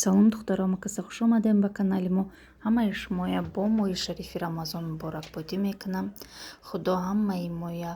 Салом духтаро, макаса хуш омадем ба канали мо. Ҳамаи шумоя бо моҳи шарифи Рамазон муборакбодӣ мекунам. Худо ҳамаи моя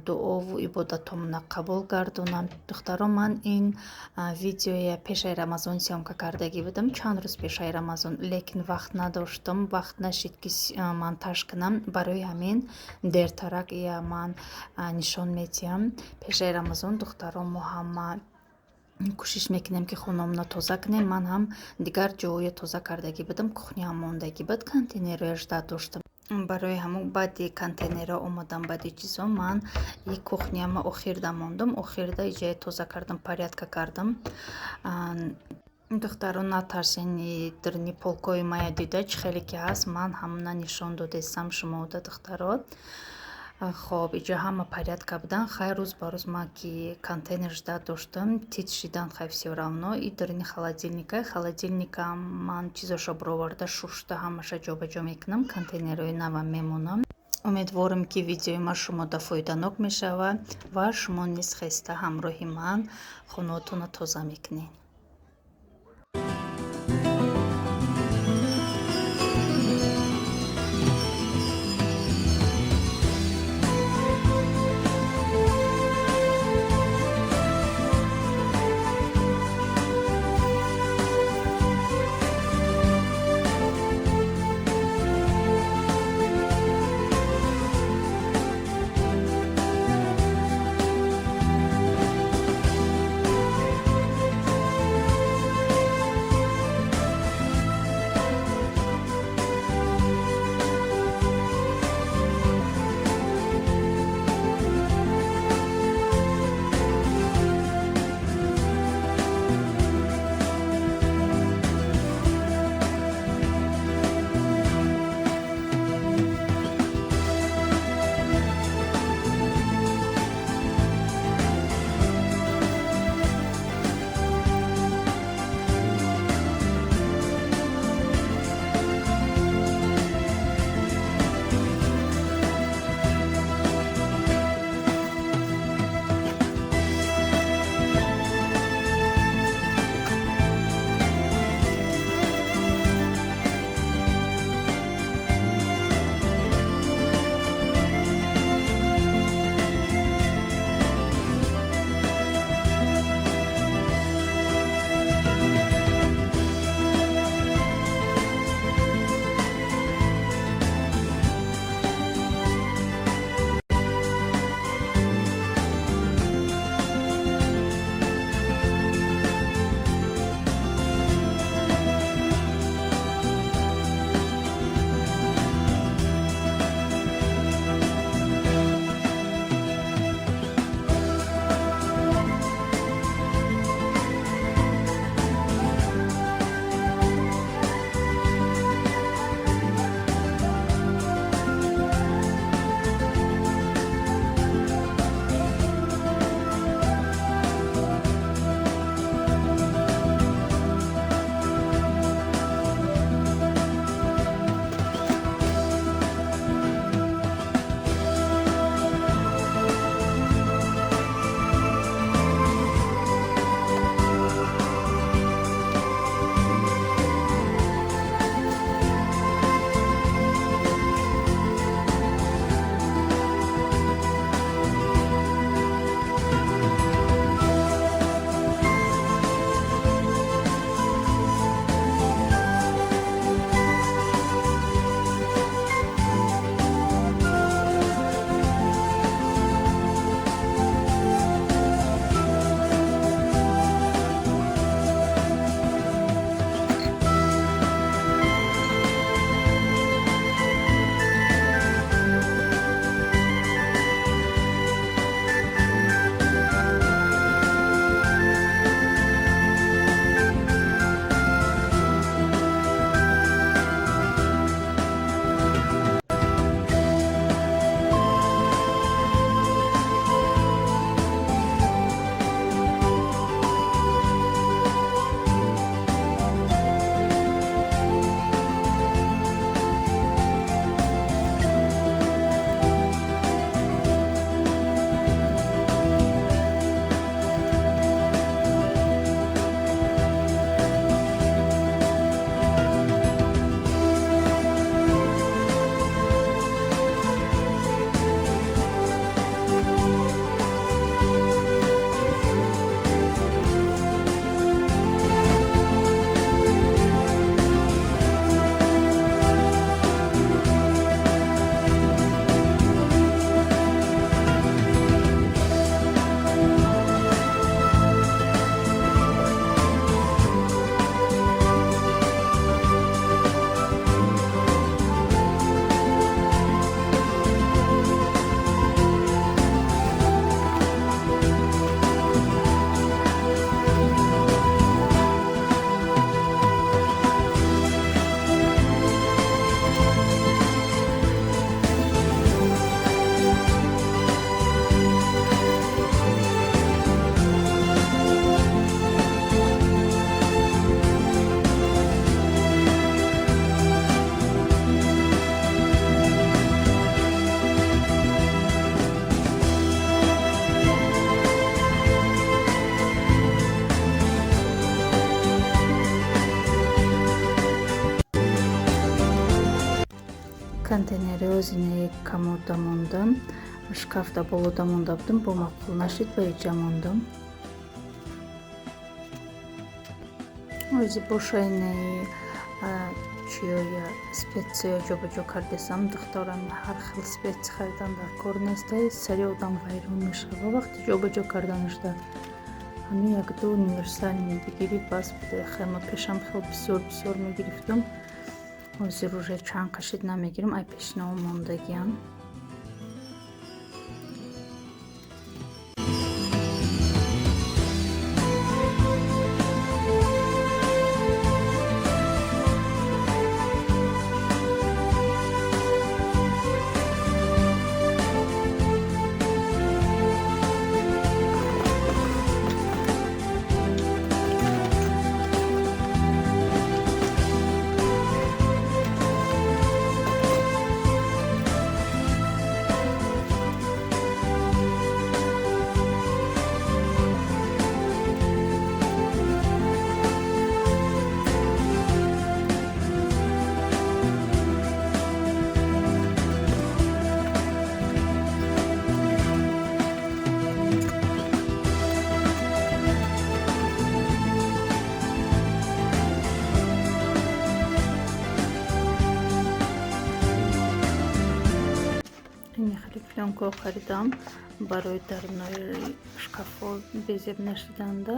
дуову ибодатомона қабул гардонам. Духтаро, ман ин видеоя пешаи Рамазон сёмка кардагӣ будам, чанд рӯз пешаи Рамазон, лекин вақт надоштам, вақт нашид ки монтаж кунам. Барои ҳамин дертарак ия ман нишон медиҳам. Пешаи Рамазон духтаро, мо ҳама кӯшиш мекунем ки хонамона тоза кунем. Ман ҳам дигар ҷойҳои тоза кардагӣ будам, кухняам мондагӣ буд, контейнерҳояш доштам. Барои ҳамон баъди контейнерҳо омадам, баъди чизҳо ман и кухняма охирда мондам. Охирда иҷои тоза кардам, порядка кардам. Духтаро, натарсен, дурни полкои мая дида чӣ хеле ки ҳаст, ман ҳамна нишон додастам шумода. Духтаро, хоб иҷо ҳама порядка будан. Хай рӯз ба рӯз ман ки контейнерш доштам, тит шидан, хай всё равно. И дурни холодильника ман чизошо бароварда шушта ҳамаша ҷобаҷо мекунам, контейнерҳои навам мемонам. Умедворам ки видеои ман шумода фоиданок мешавад ва шумо низ хеста ҳамроҳи ман хонаотонро тоза мекунед. контейнери өзине комодда мондам, шкафда болода мондабдым, бу макул нашид ба иҷа мондам. Ози бошайнаи чиёя специя ҷобаҷо кардесам, духторам ҳар хел специя харидан дар кор нестай, сари одам вайрон мешава вақти ҷобаҷо карданашда. ҳамин як-ду универсальни бигирӣ бас буде. Хема пешам хел бисёр мегирифтам. Ҳозир уже чанд қашид намегирам, ай пешнаҳо мондагиам. Пленку харидам барои дарунои шкафҳо безеб нашиданда,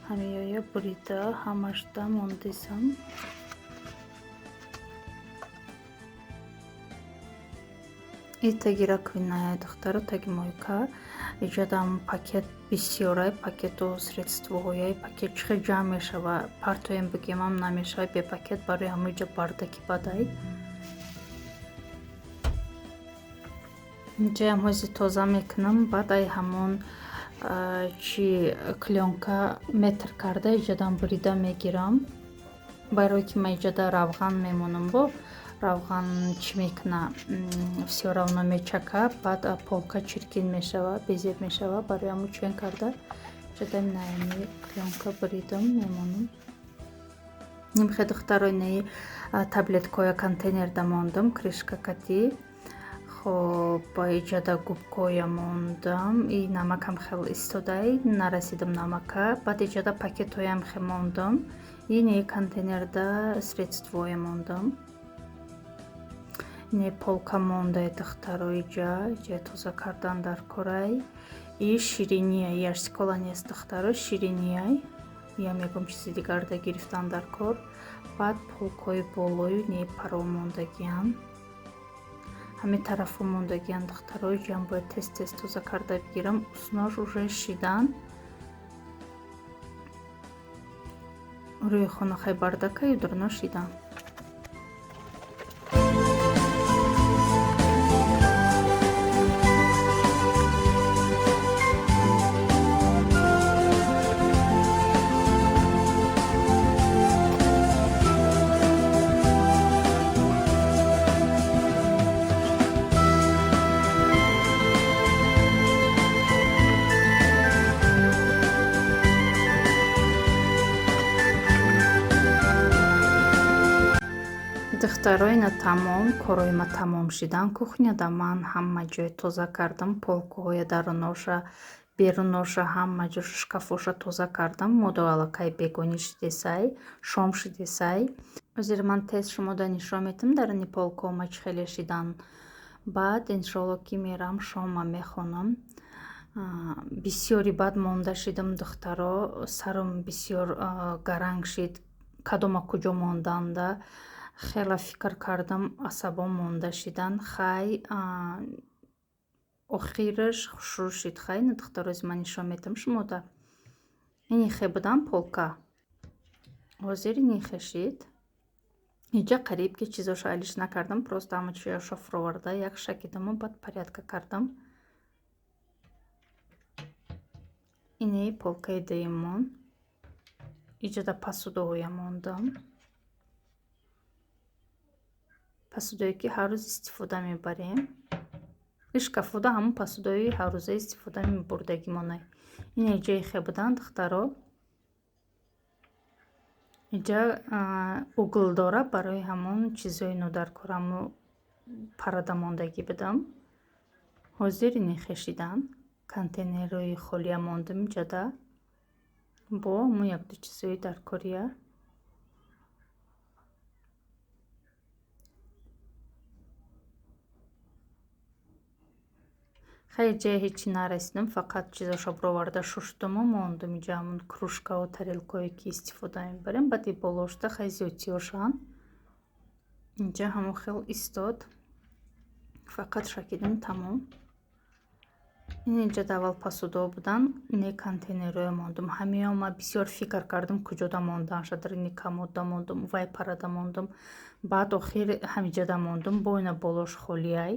ҳамеёя бурида ҳамашда мондисам. И таги раковиная духтаро таги мойка иҷодам пакет бисёрай пакето средствоҳояи пакет чихе ҷамъ мешава, партоем бигемам намешава бе пакет барои ҳамаҷа бардаки бадай. Инҷаам ҳози тоза мекунам, баъд ай ҳамон чи клёнка метр карда иҷодам бурида мегирам. Барои ки ман иҷода равған мемонам, бо равған чӣ мекуна, всё равно мечака, баъд полка чиркин мешава, безеб мешава. Барои ҳамун чун карда иҷода наи клёнка буридам мемонам. Нимхе духтарои таблеткоя контейнерда мондам, кришка кати. Хоб иҷода губкоя мондам, и намакам хел истодай, нарасидам намака. Баъд иҷода пакетоям хе мондам, и не контейнерда средствое мондам. Не полка мондай духтаро иҷа тоза кардан дар корай. И шириния яшсикола нест духтаро, ширинияй ям ягон чизи дигарда гирифтан дар кор. Баъд полкои болою не паро мондагиам. ҳамин тарафо мондагиам духтаро иҷаам бояд тез тоза карда бигирам. Уснош уже шидан. Рӯи хонахай бардакаю дурно шидан. Духтароина тамом, короима тамом шидан кухняда. Ман ҳама ҷой тоза кардам, полкаҳоя даруноша беруноша ҳама ҷоша шкафоша тоза кардам. Моду аллакай бегонӣ шидесай, шом шидесай. Ҳозир ман тез шумода нишон метам даруни полкаҳома чӣ хеле шидан. Баъд иншоалло ки мерам шома мехонам. Бисёри бад монда шидам духтаро, сарам бисёр гаранг шид, кадома куҷо монданда. Хела фикр кардам, асабон монда шидан. Хай охираш шурӯъ шид. Хай на духтарози ман нишон метам шумода. Ини хе будам полка. Ҳозир ини хе шид. иҷа қариб ки чизоша алиш накардам, просто ҳама чиёша фуроварда як шакидаму баъд порядка кардам. Ини полкаи дуюмон. иҷода посудоҳоя мондам. посудое ки ҳар рӯз истифода мебарем. шкафода ҳамун посудои ҳаррӯза истифода мебурдагимонай. ин иҷаи хе будан духтаро. иҷа угл дора барои ҳамон чизои нодаркор, ҳамун парада мондагӣ бидам. ҳозир ини хешидан контейнерои холия мондам ҷада бо мо якду чизои дар кория. хеле ҷая ҳечи нарасидам, фақат чизоша бироварда шуштуму мондум инҷа ҳамун кружкаву тарелкое ки истифода мебарем. баъди болошта хеле зиёдтиёшан инҷа ҳамон хел истод, фақат шакидам тамом. ин инҷа давал пасудо будан ine контейнерое мондум. ҳамеҳо ма бисёр фикр кардам куҷода мондан шадар ини камода мондум, вай парада мондум, баъд охир ҳамиҷада мондум бо ина болош холияй.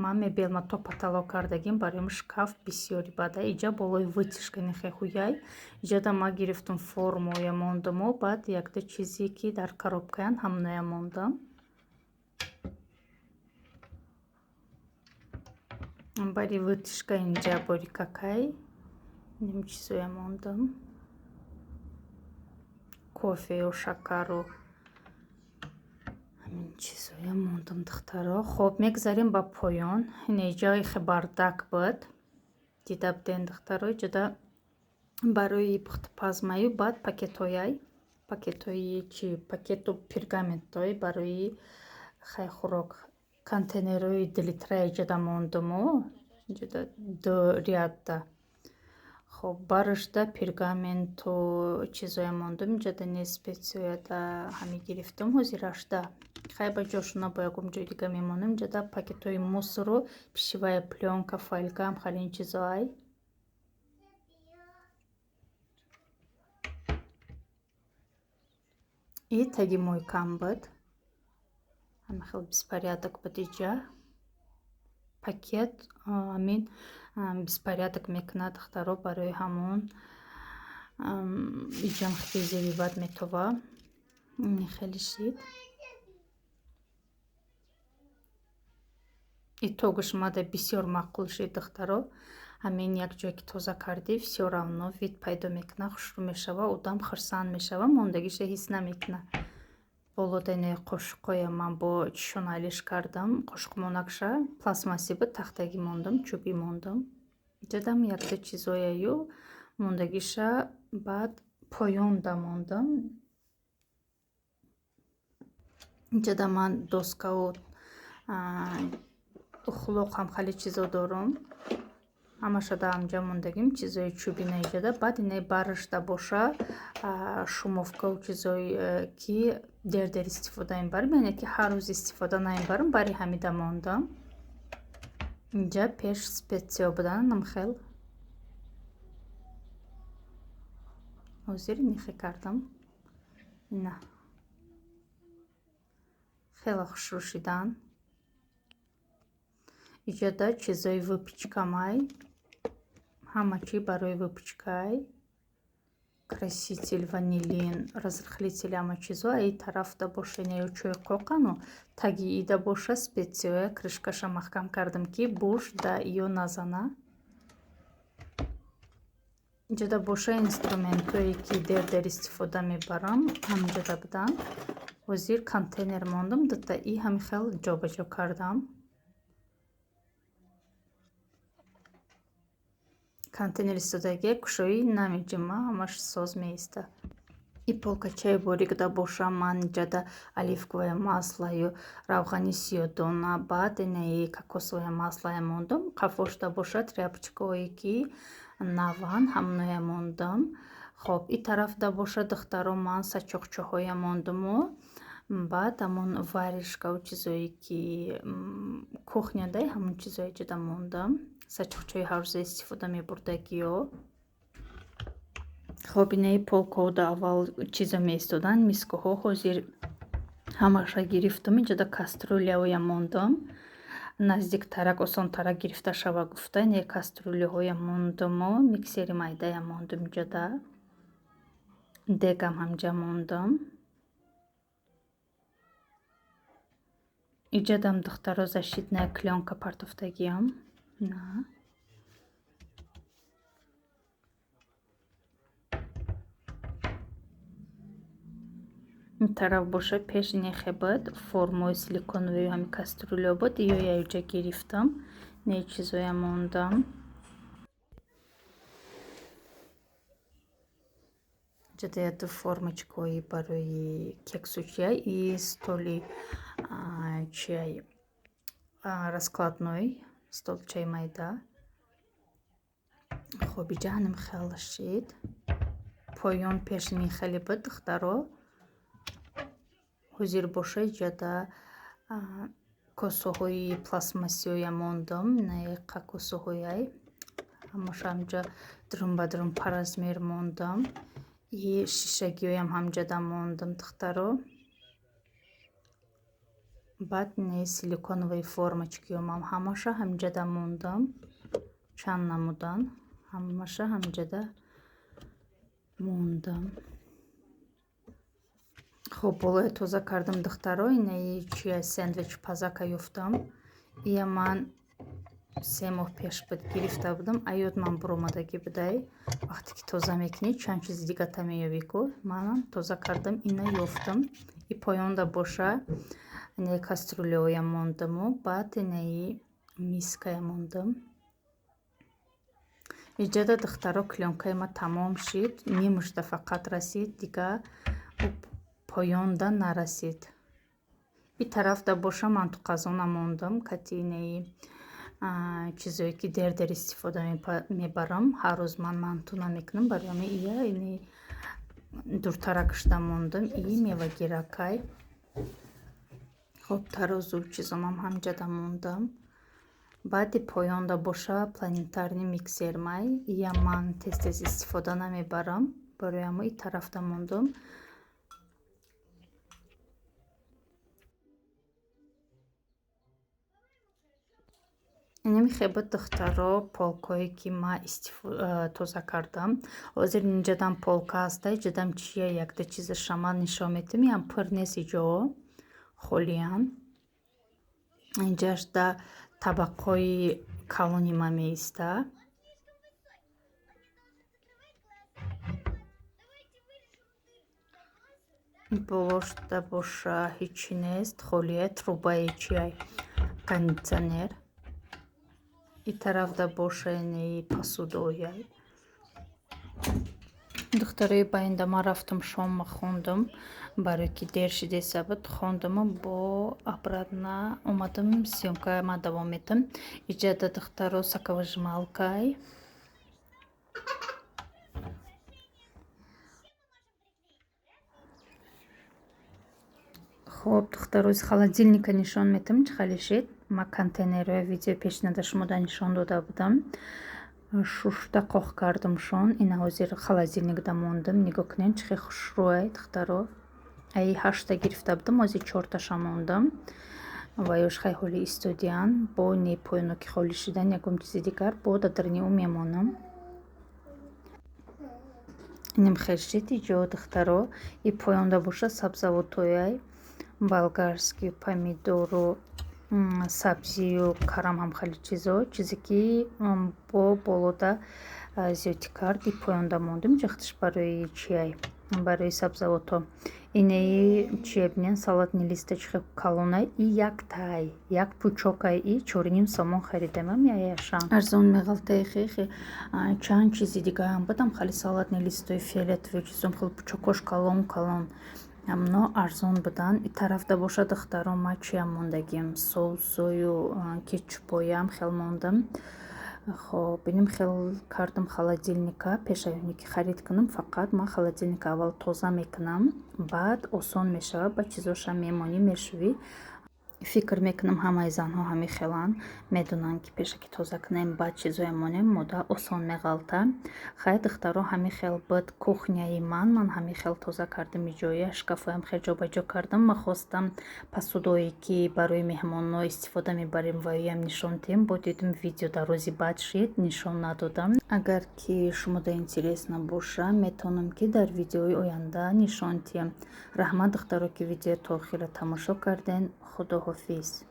ман мебелма то патало кардагим бароим шкаф бисёри бада иҷа болои вытяжка нехехуяй. иҷада ма гирифтум формое мондуму баъд якда чизе ки дар коробкаян ҳамная мондам. бари вытяжка инҷа бори какай ним чизое мондам. кофею шакару ҳамин чизое мондам духтаро. хоб мегзарем ба поён. инеҷаи хе бардак буд дида будем духтаро. иҷада барои пухтупазмаю баъд пакетояй пакетои чи пакету пергаментой барои хай хӯрок контейнерои 2 литра иҷада мондуму иҷада 2 рядда. хоб барашда пергаменту чизое мондум иҷада не специяда ҳами гирифтум ҳозирашда. хай ба ҷошуна бо ягон ҷои дига мемонам. иҷада пакетои мусору пишивая плёнка файлкам халин чизоай. и таги мойкам буд. ҳама хел беспорядок буд иҷа. пакет амин беспорядок мекунад духтаро барои ҳамон иҷам хизеви бад метова. хеле шид. и тогуш мада бисёр маъқул шид духтаро. ҳамин як ҷое ки тоза кардӣ всё равно вид пайдо мекунад, хушрӯ мешава, одам хурсанд мешава, мондагиша ҳис намекунад. болодаи қошуқое ман бо чишоналиш кардам. қошуқ монакша пластмасси буд, тахтагӣ мондам, чӯбӣ мондам. иҷадам якта чизояю мондагиша баъд поёнда мондам. иҷада ман доскаву ухлоқам хеле чизо дорум. ҳамаша да амҷа мондагим чизои чӯбина иҷада. баъд ина барашда боша шумовкаву чизои ки дер истифода мебарам, яъне ки ҳар рӯз истифода намебарам, бари ҳамида мондам. инҷа пеш специя буданам хел. ҳозир нихе кардам. ина хеле хушрӯ шидан. иҷада чизои выпечкамай ҳама чӣ барои выпечкай. краситель, ванилин, разрыхлители ҳама чизо. аи тарафда боша инаю чӯи қоқану таги ида боша специя крышкаша маҳкам кардам ки буш да ё назана. иҷада боша инструментое ки дер истифода мебарам ҳамиҷада будан. ҳозир контейнер мондам дута и ҳами хел ҷобаҷо кардам. контейнер истодагия кушоӣ намеҷима, ҳамаш соз меиста. и полкачаи борикда боша ман иҷада оливковое маслаю равғани сиёдона баъд инаи кокосовое маслае мондам. қафошда боша тряпочкаое ки наван ҳамное мондам. хоб и тарафда боша духтаро ман сачоқчоҳое мондаму баъд ҳамон варишкаву чизое ки кухнядаи ҳамон чизое иҷада мондам. сачоқчои ҳаррӯза истифода мебурдагиё. хоб инаи полкаода аввал чизо меистодан мискаҳо ҳозир ҳамаша гирифтум. иҷада кастрюляое мондам. наздиктарак осонтарак гирифта шава гуфта инаи кастрюляҳое мондаму миксери майдае мондам. иҷада дегам ҳамҷа мондам. иҷадам духтаро защитная клёнка партофтагиам. на طرف باشه پیش نخه بود فرمای سیلیکونوی هم کسترولیا بود یا یه گرفتم نه چیزایی موندم جدا эту формочку برای کیک чай и столи чай раскладной стол чай майда خوبی جانم خیلی شد پایان پیش میخلی بود دخترو حضور باشه جدا کاسه‌های پلاستماسی موندم نه کاسه‌های همش همجا درم بدرم پرازمیر موندم ی شیشگی هم جدا موندم دخترو بعد نه سیلیکونوی فرمочки هم همش هم جدا موندم چند نمودن همش هم جدا موندم خب بالای توزه کردم دخترو اینه چیه ساندویچ پزاکا یفتم یا من 3 ماه پیش بود گرفته بودم ایود من برومدگی بدای وقتی که توزه میکنی چند چیز دیگه تمیابی کو من توزه کردم اینه یفتم ای پایان باشه اینه کسترولیا موندم و بعد اینه میسکا موندم ایجاد دخترو کلونکای ما تمام شد نیمش فقط رسید دیگه پایان دا نرسید این طرف دا باشه من تو قازون موندم کتی اینه چیزایی که در استفاده میبرم هر روز من تو نمیکنم برایم اینه دورترکشتا موندم این میوه گیرکای خب ترازو چیزام هم جدا موندم بعد پایان دا باشه پلانتارنی میکسر مای یا من تست استفاده نمیبرم برایم این طرف دا موندم نمیخواد دخترها پالکایی که ما توزه کردم حاضر اینجا پالکا هسته جدم چیه یک ده چیز شما نشان میتم یم پر نیست اینجا خولیان اینجاش ده طبقای کالونی ما میسته болош да боша ҳичи нест холие трубаи чиай кондитсионер и тараф да боша ини посудояй духтарои байнда ман рафтам шома хондам барои ки дер шиде сабад хондаму бо обратно омадам съёмкаи ма давом медам иҷада духтаро сакаважмалкай خب دخترو از холодильника نشان میتم چه خالی شد ما کنتینر ویدیو پیشنهاد شما نشان داده بودم شوشتا قاق کردم شون این حاضر холодильник دا موندم نگاه کنین چه خوش روی دخترو ای 8 تا گرفته بودم از 4 تا موندم و یوش خیلی استودیان با نی پایینو که خالی شدن یکم چیزی دیگر با دادرنی میمونم اینم خیلی شدی جو دخترو ای پایین دا باشه سبزواتوی болгарский помидору сабзию карам ҳам хеле чизе ки бо болода зиёдӣ кард и поёнда мондим ҷахтиш барои чиай барои сабзавото инаи чия бинен салатни листочка калонай и як тай як пучокай и 4,5 сомон харидамам яяшам арзон меғалтаи хехи чанд чизи дигаам будам хали салатни листои фиолетови чизом хели пучокош калон амно арзон будан и тарафда боша духтаро ма чиям мондагим соусою кетчупоям хел мондам хоб иним хел кардам холодильника пешавини ки харид кунам фақат ма холодильника аввал тоза мекунам баъд осон мешава ба чизоша мемонӣ мешави фикр мекунам ҳамаи занҳо ҳамин хелан медонанд ки пеша ки тоза кунем баъд чизое монем мода осон меғалта хай духтаро ҳамин хел буд кухняи ман ҳамин хел тоза кардам иҷоя шкафоям хел ҷобаҷо кардам ма хостам посудое ки барои меҳмонҳо истифода мебарем ваоям нишон диҳем бо дидам видео дарози баъд шид нишон надодам агар ки шумода интересно боша метавонам ки дар видеои оянда нишон диҳам раҳмат духтаро ки видео то охира тамошо карден خداحافظ